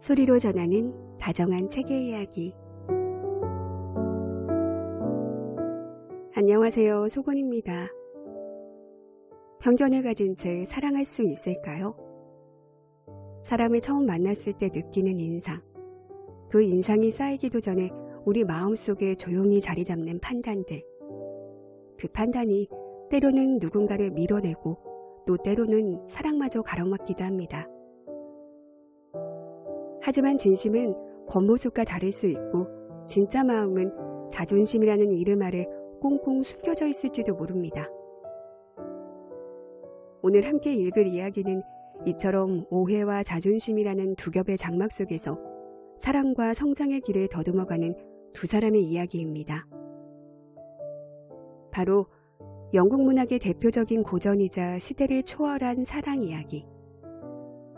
소리로 전하는 다정한 책의 이야기. 안녕하세요, 소곤입니다. 편견을 가진 채 사랑할 수 있을까요? 사람을 처음 만났을 때 느끼는 인상, 그 인상이 쌓이기도 전에 우리 마음속에 조용히 자리 잡는 판단들. 그 판단이 때로는 누군가를 밀어내고 또 때로는 사랑마저 가로막기도 합니다. 하지만 진심은 겉모습과 다를 수 있고 진짜 마음은 자존심이라는 이름 아래 꽁꽁 숨겨져 있을지도 모릅니다. 오늘 함께 읽을 이야기는 이처럼 오해와 자존심이라는 두 겹의 장막 속에서 사랑과 성장의 길을 더듬어가는 두 사람의 이야기입니다. 바로 영국 문학의 대표적인 고전이자 시대를 초월한 사랑 이야기,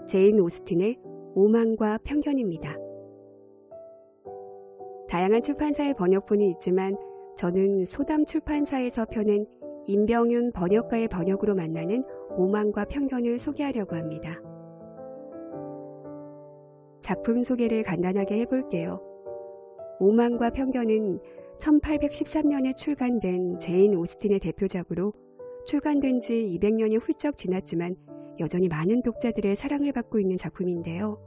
제인 오스틴의 오만과 편견입니다. 다양한 출판사의 번역본이 있지만 저는 소담 출판사에서 펴낸 임병윤 번역가의 번역으로 만나는 오만과 편견을 소개하려고 합니다. 작품 소개를 간단하게 해볼게요. 오만과 편견은 1813년에 출간된 제인 오스틴의 대표작으로 출간된 지 200년이 훌쩍 지났지만 여전히 많은 독자들의 사랑을 받고 있는 작품인데요.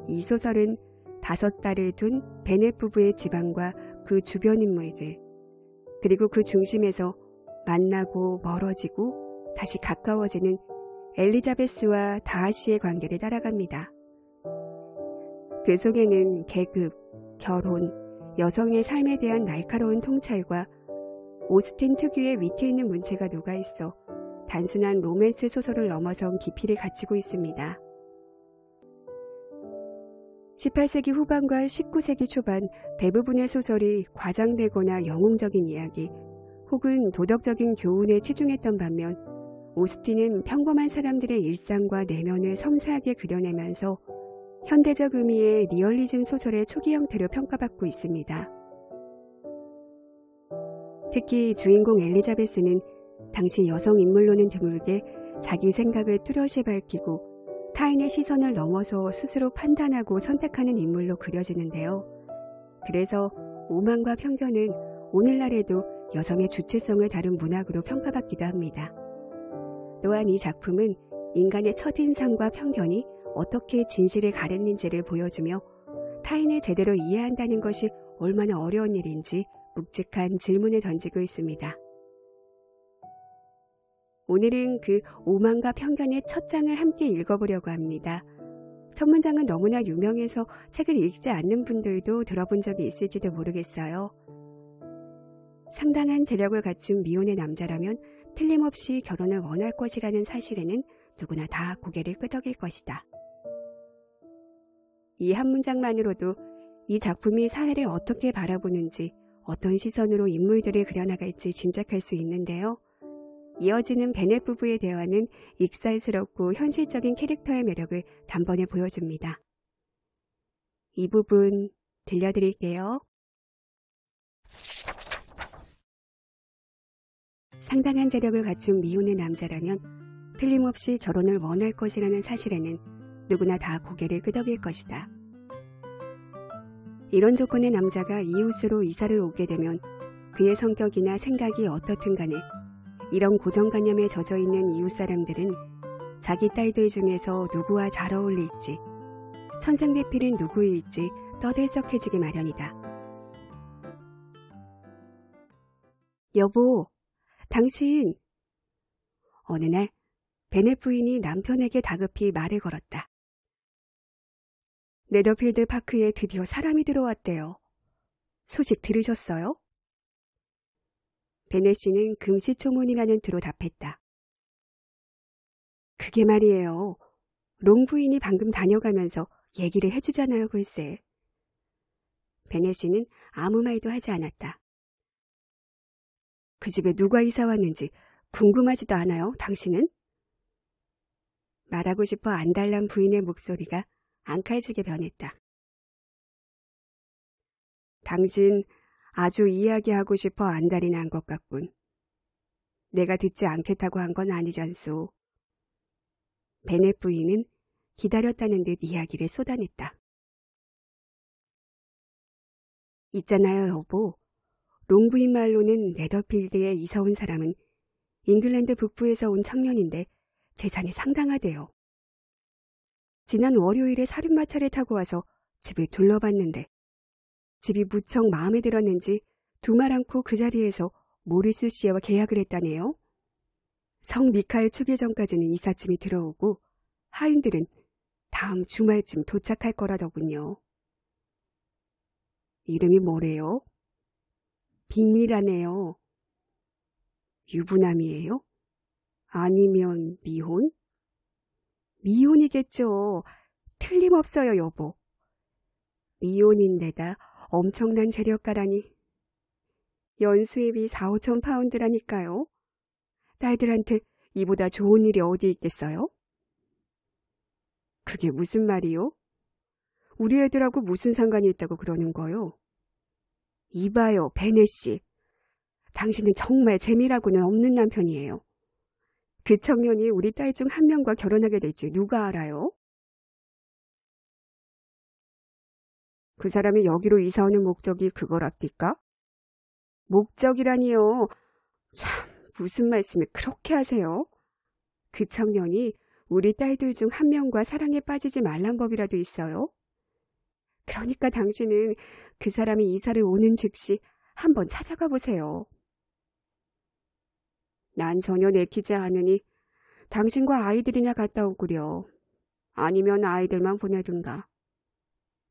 이 소설은 5딸을 둔 베넷 부부의 집안과 그 주변 인물들, 그리고 그 중심에서 만나고 멀어지고 다시 가까워지는 엘리자베스와 다하시의 관계를 따라갑니다. 그 속에는 계급, 결혼, 여성의 삶에 대한 날카로운 통찰과 오스틴 특유의 위트 있는 문체가 녹아있어 단순한 로맨스 소설을 넘어선 깊이를 갖추고 있습니다. 18세기 후반과 19세기 초반 대부분의 소설이 과장되거나 영웅적인 이야기 혹은 도덕적인 교훈에 치중했던 반면 오스틴은 평범한 사람들의 일상과 내면을 섬세하게 그려내면서 현대적 의미의 리얼리즘 소설의 초기 형태로 평가받고 있습니다. 특히 주인공 엘리자베스는 당시 여성 인물로는 드물게 자기 생각을 뚜렷이 밝히고 타인의 시선을 넘어서 스스로 판단하고 선택하는 인물로 그려지는데요. 그래서 오만과 편견은 오늘날에도 여성의 주체성을 다룬 문학으로 평가받기도 합니다. 또한 이 작품은 인간의 첫인상과 편견이 어떻게 진실을 가렸는지를 보여주며 타인을 제대로 이해한다는 것이 얼마나 어려운 일인지 묵직한 질문을 던지고 있습니다. 오늘은 그 오만과 편견의 첫 장을 함께 읽어보려고 합니다. 첫 문장은 너무나 유명해서 책을 읽지 않는 분들도 들어본 적이 있을지도 모르겠어요. 상당한 재력을 갖춘 미혼의 남자라면 틀림없이 결혼을 원할 것이라는 사실에는 누구나 다 고개를 끄덕일 것이다. 이 한 문장만으로도 이 작품이 사회를 어떻게 바라보는지, 어떤 시선으로 인물들을 그려나갈지 짐작할 수 있는데요. 이어지는 베넷 부부의 대화는 익살스럽고 현실적인 캐릭터의 매력을 단번에 보여줍니다. 이 부분 들려드릴게요. 상당한 재력을 갖춘 미혼의 남자라면 틀림없이 결혼을 원할 것이라는 사실에는 누구나 다 고개를 끄덕일 것이다. 이런 조건의 남자가 이웃으로 이사를 오게 되면 그의 성격이나 생각이 어떻든 간에 이런 고정관념에 젖어있는 이웃 사람들은 자기 딸들 중에서 누구와 잘 어울릴지, 천생배필은 누구일지 떠들썩해지기 마련이다. 여보, 당신. 어느 날 베넷 부인이 남편에게 다급히 말을 걸었다. 네더필드 파크에 드디어 사람이 들어왔대요. 소식 들으셨어요? 베넷 씨는 금시초문이라는 투로 답했다. 그게 말이에요. 롱 부인이 방금 다녀가면서 얘기를 해주잖아요, 글쎄. 베넷 씨는 아무 말도 하지 않았다. 그 집에 누가 이사 왔는지 궁금하지도 않아요, 당신은? 말하고 싶어 안달난 부인의 목소리가 앙칼지게 변했다. 당신 아주 이야기하고 싶어 안달이 난 것 같군. 내가 듣지 않겠다고 한 건 아니잖소. 베넷 부인은 기다렸다는 듯 이야기를 쏟아냈다. 있잖아요, 여보. 롱부인 말로는 네더필드에 이사 온 사람은 잉글랜드 북부에서 온 청년인데 재산이 상당하대요. 지난 월요일에 사륜마차를 타고 와서 집을 둘러봤는데 집이 무척 마음에 들었는지 두말 않고 그 자리에서 모리스 씨와 계약을 했다네요. 성 미카엘 추기 전까지는 이삿짐이 들어오고 하인들은 다음 주말쯤 도착할 거라더군요. 이름이 뭐래요? 빅리라네요. 유부남이에요? 아니면 미혼? 미혼이겠죠. 틀림없어요, 여보. 미혼인데다 엄청난 재력가라니. 연수입이 4, 5천 파운드라니까요. 딸들한테 이보다 좋은 일이 어디 있겠어요? 그게 무슨 말이요? 우리 애들하고 무슨 상관이 있다고 그러는 거요? 이봐요, 베네 씨. 당신은 정말 재미라고는 없는 남편이에요. 그 청년이 우리 딸 중 한 명과 결혼하게 될지 누가 알아요? 그 사람이 여기로 이사 오는 목적이 그거랍니까? 목적이라니요. 참, 무슨 말씀을 그렇게 하세요? 그 청년이 우리 딸들 중 한 명과 사랑에 빠지지 말란 법이라도 있어요? 그러니까 당신은 그 사람이 이사를 오는 즉시 한번 찾아가 보세요. 난 전혀 내키지 않으니 당신과 아이들이나 갔다 오구려. 아니면 아이들만 보내둔가.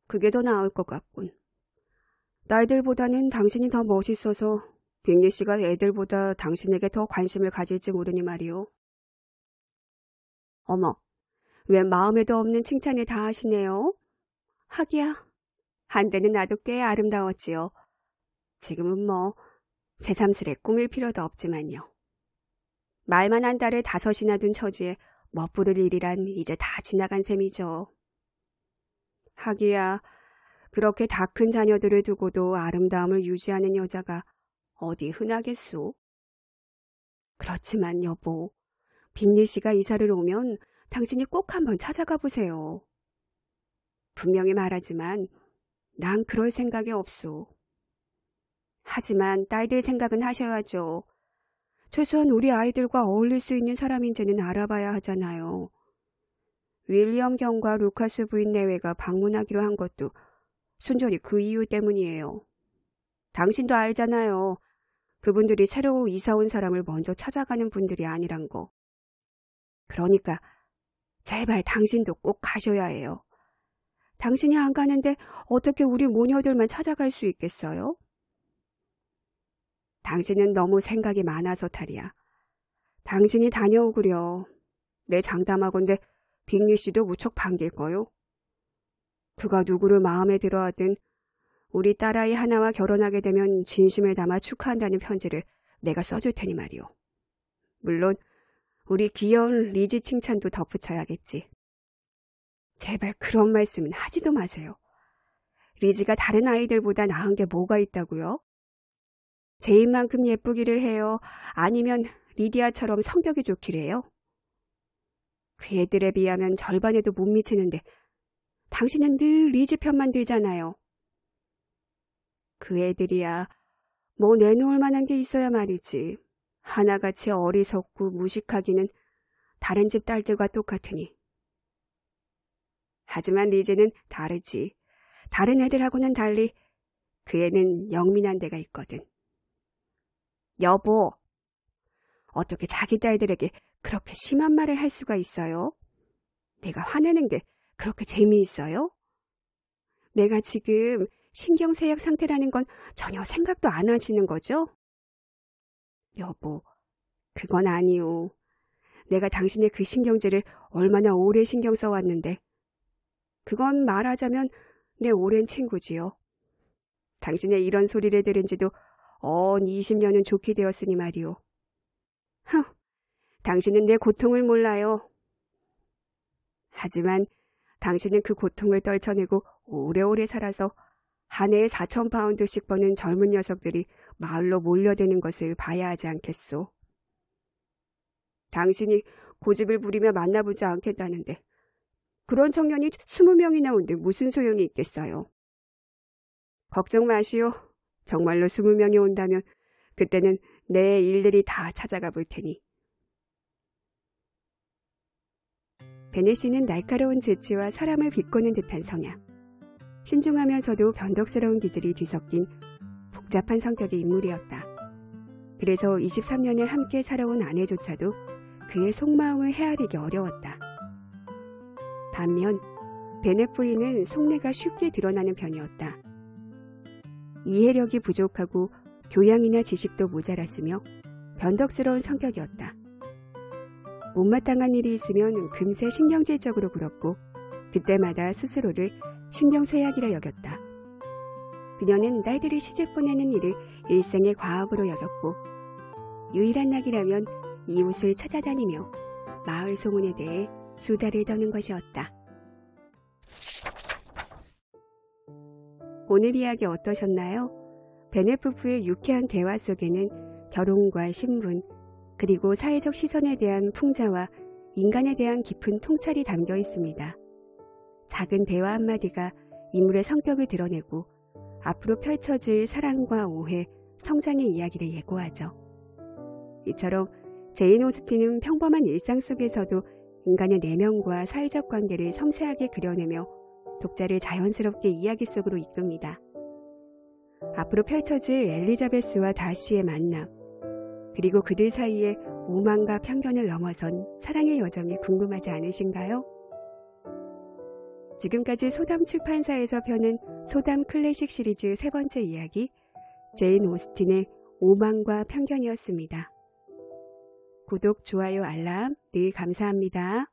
그게 더 나을 것 같군. 딸들보다는 당신이 더 멋있어서 빅리 씨가 애들보다 당신에게 더 관심을 가질지 모르니 말이오. 어머, 왜 마음에도 없는 칭찬을 다 하시네요? 하기야, 한때는 나도 꽤 아름다웠지요. 지금은 뭐 새삼스레 꾸밀 필요도 없지만요. 말만 한 딸을 5이나 둔 처지에 멋부를 일이란 이제 다 지나간 셈이죠. 하기야, 그렇게 다 큰 자녀들을 두고도 아름다움을 유지하는 여자가 어디 흔하겠소? 그렇지만 여보, 빅리 씨가 이사를 오면 당신이 꼭 한번 찾아가 보세요. 분명히 말하지만 난 그럴 생각이 없소. 하지만 딸들 생각은 하셔야죠. 최소한 우리 아이들과 어울릴 수 있는 사람인지는 알아봐야 하잖아요. 윌리엄 경과 루카스 부인 내외가 방문하기로 한 것도 순전히 그 이유 때문이에요. 당신도 알잖아요. 그분들이 새로 이사 온 사람을 먼저 찾아가는 분들이 아니란 거. 그러니까 제발 당신도 꼭 가셔야 해요. 당신이 안 가는데 어떻게 우리 모녀들만 찾아갈 수 있겠어요? 당신은 너무 생각이 많아서 탈이야. 당신이 다녀오구려. 내 장담하건대 빅리 씨도 무척 반길 거요. 그가 누구를 마음에 들어하든 우리 딸아이 하나와 결혼하게 되면 진심을 담아 축하한다는 편지를 내가 써줄 테니 말이오. 물론 우리 귀여운 리지 칭찬도 덧붙여야겠지. 제발 그런 말씀은 하지도 마세요. 리지가 다른 아이들보다 나은 게 뭐가 있다고요? 제 입만큼 예쁘기를 해요? 아니면 리디아처럼 성격이 좋기를 해요? 그 애들에 비하면 절반에도 못 미치는데 당신은 늘 리지 편만 들잖아요. 그 애들이야 뭐 내놓을 만한 게 있어야 말이지. 하나같이 어리석고 무식하기는 다른 집 딸들과 똑같으니. 하지만 리지는 다르지. 다른 애들하고는 달리 그 애는 영민한 데가 있거든. 여보, 어떻게 자기 딸들에게 그렇게 심한 말을 할 수가 있어요? 내가 화내는 게 그렇게 재미있어요? 내가 지금 신경쇠약 상태라는 건 전혀 생각도 안 하시는 거죠? 여보, 그건 아니오. 내가 당신의 그 신경질을 얼마나 오래 신경 써왔는데. 그건 말하자면 내 오랜 친구지요. 당신의 이런 소리를 들은 지도 20년은 좋게 되었으니 말이오. 당신은 내 고통을 몰라요. 하지만 당신은 그 고통을 떨쳐내고 오래오래 살아서 한 해에 4,000파운드씩 버는 젊은 녀석들이 마을로 몰려드는 것을 봐야 하지 않겠소. 당신이 고집을 부리며 만나보지 않겠다는데 그런 청년이 20명이나 온들 무슨 소용이 있겠어요. 걱정 마시오. 정말로 20명이 온다면 그때는 내 일들이 다 찾아가 볼 테니. 베넷이는 날카로운 재치와 사람을 비꼬는 듯한 성향, 신중하면서도 변덕스러운 기질이 뒤섞인 복잡한 성격의 인물이었다. 그래서 23년을 함께 살아온 아내조차도 그의 속마음을 헤아리기 어려웠다. 반면 베넷 부인은 속내가 쉽게 드러나는 편이었다. 이해력이 부족하고 교양이나 지식도 모자랐으며 변덕스러운 성격이었다. 못마땅한 일이 있으면 금세 신경질적으로 굴었고 그때마다 스스로를 신경쇠약이라 여겼다. 그녀는 딸들이 시집 보내는 일을 일생의 과업으로 여겼고 유일한 낙이라면 이웃을 찾아다니며 마을 소문에 대해 수다를 떠는 것이었다. 오늘 이야기 어떠셨나요? 베넷 부부의 유쾌한 대화 속에는 결혼과 신분, 그리고 사회적 시선에 대한 풍자와 인간에 대한 깊은 통찰이 담겨 있습니다. 작은 대화 한마디가 인물의 성격을 드러내고 앞으로 펼쳐질 사랑과 오해, 성장의 이야기를 예고하죠. 이처럼 제인 오스틴은 평범한 일상 속에서도 인간의 내면과 사회적 관계를 섬세하게 그려내며 독자를 자연스럽게 이야기 속으로 이끕니다. 앞으로 펼쳐질 엘리자베스와 다시의 만남, 그리고 그들 사이의 오만과 편견을 넘어선 사랑의 여정이 궁금하지 않으신가요? 지금까지 소담 출판사에서 펴는 소담 클래식 시리즈 세 번째 이야기, 제인 오스틴의 오만과 편견이었습니다. 구독, 좋아요, 알람 늘 감사합니다.